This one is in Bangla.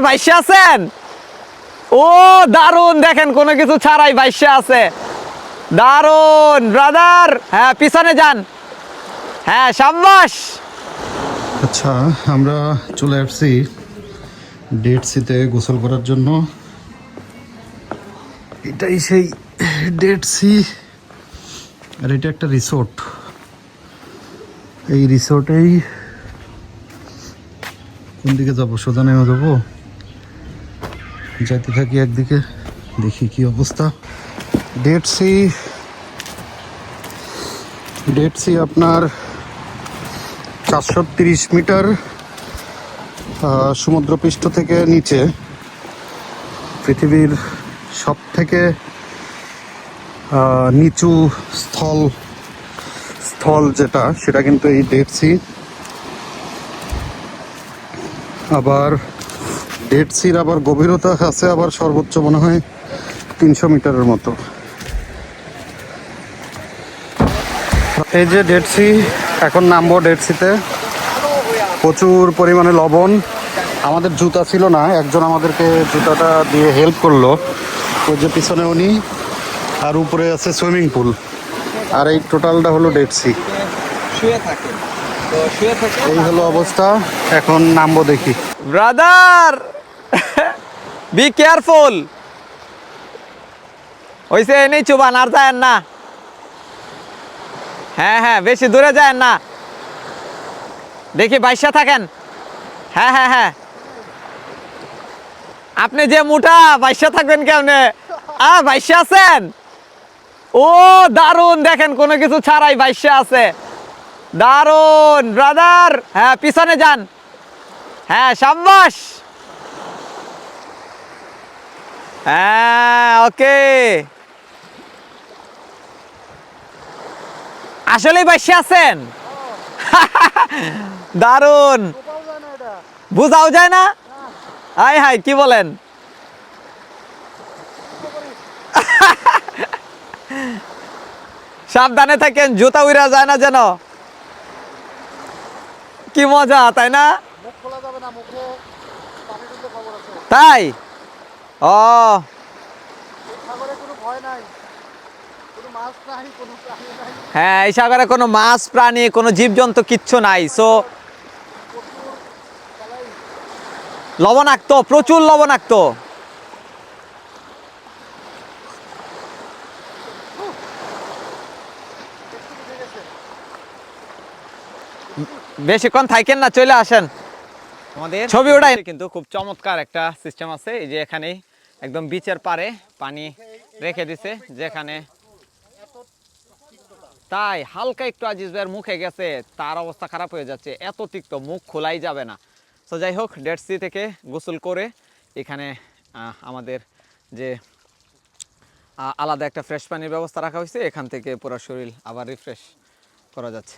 ভাইসে আছেন? ও দারুন, দেখেন কোনো কিছু ছাড়াই ভাইসে আছে। দারুন ব্রাদার। হ্যাঁ পিছনে যান। হ্যাঁ সাব্বাস। আচ্ছা, আমরা চলে আসছি ডেড সিতে গোসল করার জন্য। এটাই সেই ডেড সি, আর এটা একটা রিসোর্ট। এই রিসোর্টেই কোন দিকে যাবো, সোজা নেমে যাবো, যাইতে থাকি একদিকে, দেখি কি অবস্থা। ডেড সি, ডেড সি আপনার 430 মিটার সমুদ্রপৃষ্ঠ থেকে নিচে। পৃথিবীর সব থেকে নিচু স্থল যেটা, সেটা কিন্তু এই ডেড সি। আবার ডেড সির আবার গভীরতা আছে আবার সর্বোচ্চ মনে হয় 300 মিটারের মতো। এই যে ডেড সি, এখন নামবো ডেড সিতে। প্রচুর পরিমাণে লবণ। আমাদের জুতা ছিল না, একজন আমাদেরকে জুতাটা দিয়ে হেল্প করলো, ওই যে পিছনে উনি, আর উপরে আছে সুইমিং পুল। আর এই টোটালটা হলো ডেড সি। এই হলো অবস্থা, এখন নামবো দেখি। Brother be careful. হইছে এনেই চুবান, আর যায় না। হ্যাঁ হ্যাঁ বেশি দূরে যায় না, দেখি বাইশা থাকেন। হ্যাঁ হ্যাঁ হ্যাঁ, আপনি যে মুঠা বাইশা থাকবেন কেমনে? বাইশা আছেন? ও দারুন, দেখেন কোনো কিছু ছাড়াই বাইশা আছে। দারুন ব্রাদার। হ্যাঁ পিছনে যান। হ্যাঁ সাব্বাস। হ্যাঁ ওকে, আসলেই বাইশে আছেন? দারুন, বুঝাও যায় না। হাই হাই কি বলেন? সাবধানে থাকেন, জুতা উড়া যায় না যেন। কি মজা তাই না? তাই? ও হ্যাঁ, এই সাগরে কোনো মাছ প্রাণী কোনো জীবজন্তু কিচ্ছু নাই। সো লবণাক্ত, প্রচুর লবণাক্ত। বেশিক্ষণ থাকেন না, চলে আসেন। আমাদের ছবি ওঠাই কিন্তু খুব চমৎকার একটা সিস্টেম আছে। এই যে এখানে একদম বিচের পারে পানি রেখে দিছে, যেখানে তাই হালকা একটু আজিজ ভাইয়ের মুখে গেছে, তার অবস্থা খারাপ হয়ে যাচ্ছে, এত তিক্ত মুখ খোলাই যাবে না। তো যাই হোক, ডেড সি থেকে গোসল করে এখানে আমাদের যে আলাদা একটা ফ্রেশ পানির ব্যবস্থা রাখা হয়েছে, এখান থেকে পুরো শরীর আবার রিফ্রেশ করা যাচ্ছে।